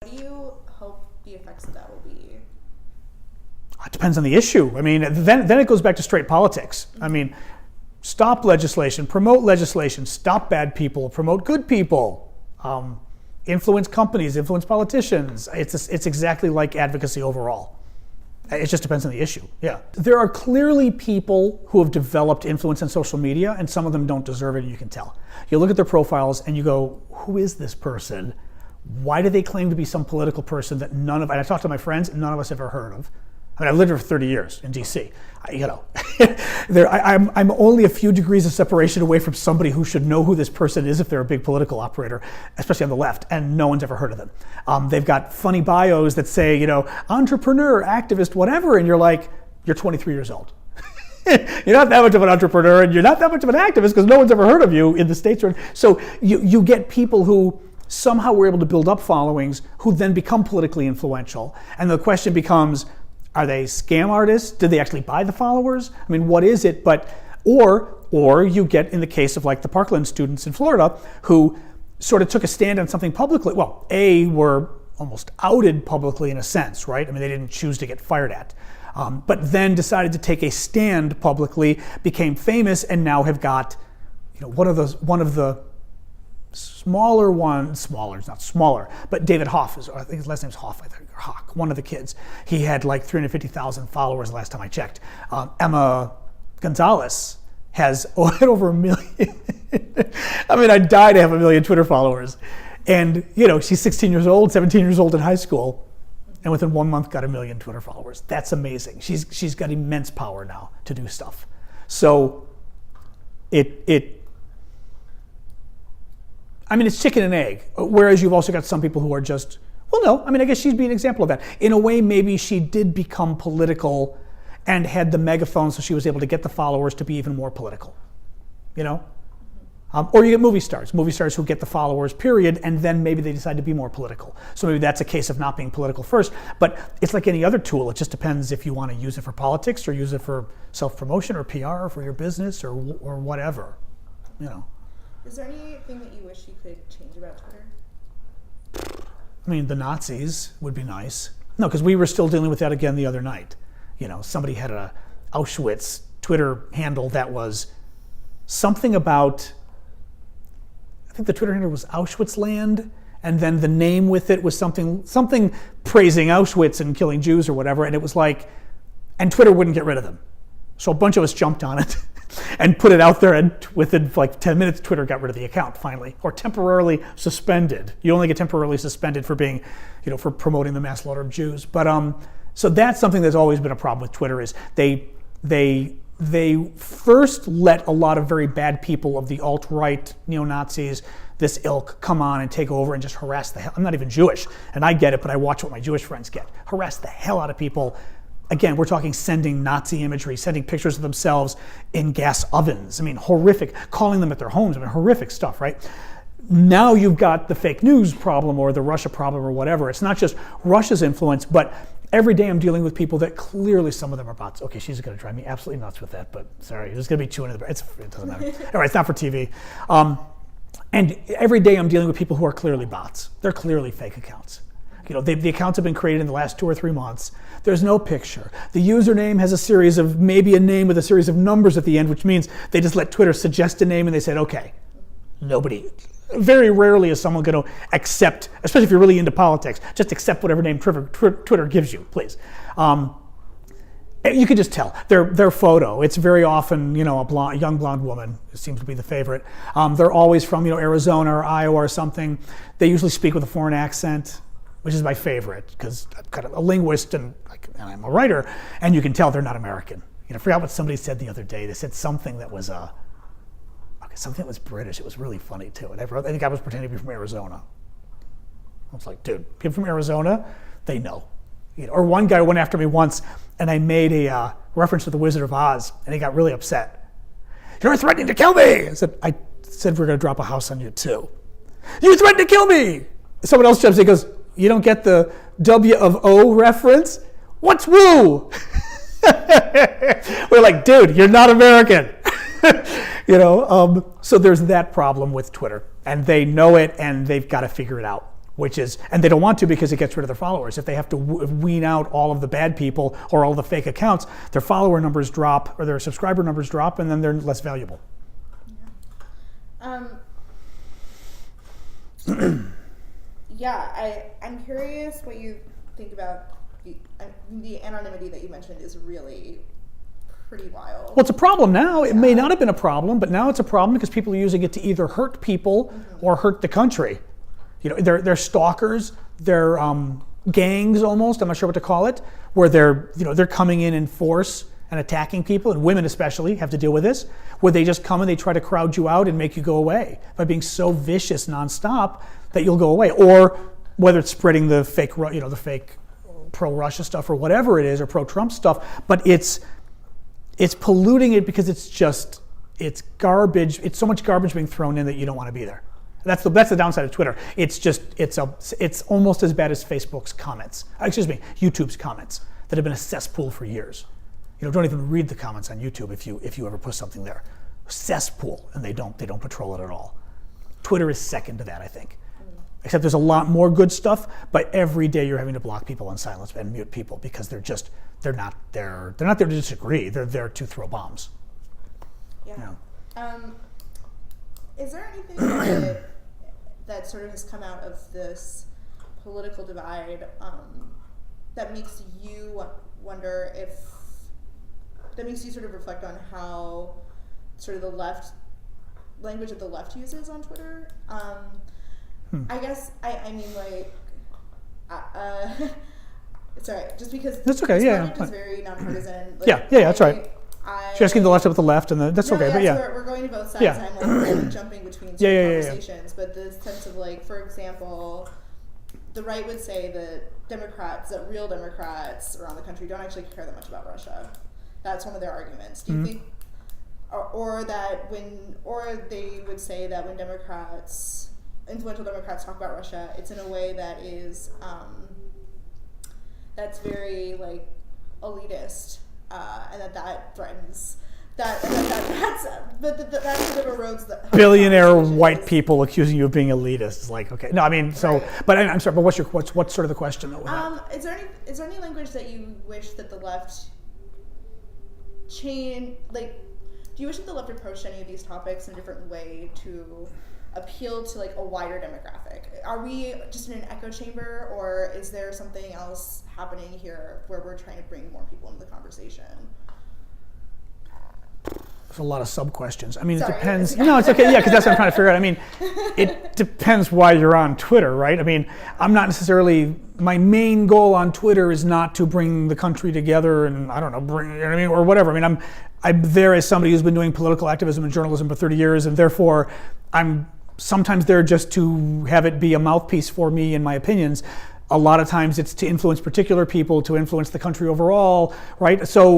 What do you hope the effects of that will be? It depends on the issue. I mean, then it goes back to straight politics. I mean, stop legislation, promote legislation, stop bad people, promote good people, influence companies, influence politicians. It's exactly like advocacy overall. It just depends on the issue, yeah. There are clearly people who have developed influence on social media, and some of them don't deserve it, and you can tell. You look at their profiles and you go, who is this person? Why do they claim to be some political person that and I talked to my friends, none of us ever heard of? I mean, I've lived here for 30 years in DC. I'm only a few degrees of separation away from somebody who should know who this person is if they're a big political operator, especially on the left, and no one's ever heard of them. They've got funny bios that say, entrepreneur, activist, whatever, and you're like, you're 23 years old. You're not that much of an entrepreneur, and you're not that much of an activist because no one's ever heard of you in the States. So you get people who somehow were able to build up followings who then become politically influential. And the question becomes, are they scam artists? Did they actually buy the followers? I mean, what is it? Or you get in the case of like the Parkland students in Florida who sort of took a stand on something publicly. Well, were almost outed publicly in a sense, right? I mean, they didn't choose to get fired at. But then decided to take a stand publicly, became famous, and now have got, one of the it's not smaller, but David Hoff I think his last name's Hoff, I think, or Hawk, one of the kids. He had like 350,000 followers last time I checked. Emma Gonzalez has over 1 million. I mean, I'd die to have 1 million Twitter followers. And, she's 16 years old, 17 years old in high school, and within 1 month got 1 million Twitter followers. That's amazing. She's got immense power now to do stuff. So it's chicken and egg, whereas you've also got some people who are just, I guess she'd be an example of that. In a way, maybe she did become political and had the megaphone, so she was able to get the followers to be even more political, Or you get movie stars who get the followers, period, and then maybe they decide to be more political. So maybe that's a case of not being political first, but it's like any other tool. It just depends if you want to use it for politics or use it for self-promotion or PR or for your business or whatever, Is there anything that you wish you could change about Twitter? I mean, the Nazis would be nice. No, because we were still dealing with that again the other night. Somebody had a Auschwitz Twitter handle that was something about, I think the Twitter handle was Auschwitzland, and then the name with it was something praising Auschwitz and killing Jews or whatever, and it was like, and Twitter wouldn't get rid of them. So a bunch of us jumped on it and put it out there, and within like 10 minutes, Twitter got rid of the account finally, or temporarily suspended. You only get temporarily suspended for being, for promoting the mass slaughter of Jews. But so that's something that's always been a problem with Twitter is they first let a lot of very bad people of the alt-right, neo-Nazis, this ilk, come on and take over and just harass the hell. I'm not even Jewish, and I get it, but I watch what my Jewish friends get. Harass the hell out of people. Again, we're talking sending Nazi imagery, sending pictures of themselves in gas ovens. I mean, horrific, calling them at their homes. I mean, horrific stuff, right? Now you've got the fake news problem or the Russia problem or whatever. It's not just Russia's influence, but every day I'm dealing with people that clearly some of them are bots. Okay, she's going to drive me absolutely nuts with that, but sorry, there's going to be chewing in the it doesn't matter. All right, it's not for TV. And every day I'm dealing with people who are clearly bots. They're clearly fake accounts. The accounts have been created in the last 2 or 3 months. There's no picture. The username has maybe a name with a series of numbers at the end, which means they just let Twitter suggest a name and they said, okay. Very rarely is someone going to accept, especially if you're really into politics, just accept whatever name Twitter gives you, please. You can just tell. Their photo, it's very often, a young blonde woman seems to be the favorite. They're always from, Arizona or Iowa or something. They usually speak with a foreign accent, which is my favorite because I'm kind of a linguist and I'm a writer, and you can tell they're not American. I forgot what somebody said the other day. They said something that was something that was British. It was really funny too. And I think I was pretending to be from Arizona. I was like, dude, people from Arizona, they know. Or one guy went after me once, and I made a reference to the Wizard of Oz, and he got really upset. You're threatening to kill me! I said we're going to drop a house on you too. You threatened to kill me! Someone else jumps in and goes, you don't get the W of O reference? What's woo? We're like, dude, you're not American. So there's that problem with Twitter, and they know it, and they've got to figure it out. which is, and they don't want to because it gets rid of their followers. If they have to wean out all of the bad people or all the fake accounts, their follower numbers drop or their subscriber numbers drop, and then they're less valuable. I'm curious what you think about the anonymity that you mentioned is really pretty wild. Well, it's a problem now. It may not have been a problem, but now it's a problem because people are using it to either hurt people or hurt the country. You know, they're stalkers, they're gangs almost. I'm not sure what to call it, where they're coming in force and attacking people, and women especially have to deal with this, where they just come and they try to crowd you out and make you go away by being so vicious nonstop that you'll go away. Or whether it's spreading the fake pro-Russia stuff or whatever it is, or pro-Trump stuff, but it's polluting it because it's garbage. It's so much garbage being thrown in that you don't want to be there. That's the downside of Twitter. It's almost as bad as YouTube's comments that have been a cesspool for years. Don't even read the comments on YouTube if you ever post something there. Cesspool, and they don't patrol it at all. Twitter is second to that, I think. Except there's a lot more good stuff, but every day you're having to block people and silence and mute people because they're not there to disagree. They're there to throw bombs. Yeah. Is there anything that sort of has come out of this political divide that makes you wonder that makes you sort of reflect on how sort of the language that the left uses on Twitter? I guess I mean sorry, just because that's okay. This project is very nonpartisan. That's right. She's asking the left about the left, and that's okay. But so we're going to both sides. Yeah. I'm like jumping between conversations, but the sense of for example, the right would say that real Democrats around the country don't actually care that much about Russia. That's one of their arguments. Do you think, or they would say that when influential Democrats talk about Russia, it's in a way that is that's very elitist, and that threatens that sort of erodes the billionaire white people accusing you of being elitist. It's okay. No, I mean, so, right. But I'm sorry. But what's sort of the question though? Is there any language that you wish that the left do you wish that the left approached any of these topics in a different way to appeal to a wider demographic? Are we just in an echo chamber, or is there something else happening here where we're trying to bring more people into the conversation? There's a lot of sub-questions. I mean, It depends. No, it's okay. Yeah, because that's what I'm trying to figure out. I mean, it depends why you're on Twitter, right? I mean, I'm not necessarily, my main goal on Twitter is not to bring the country together and, I don't know, or whatever. I mean, I'm there as somebody who's been doing political activism and journalism for 30 years, and therefore I'm sometimes there just to have it be a mouthpiece for me and my opinions. A lot of times it's to influence particular people, to influence the country overall, right? So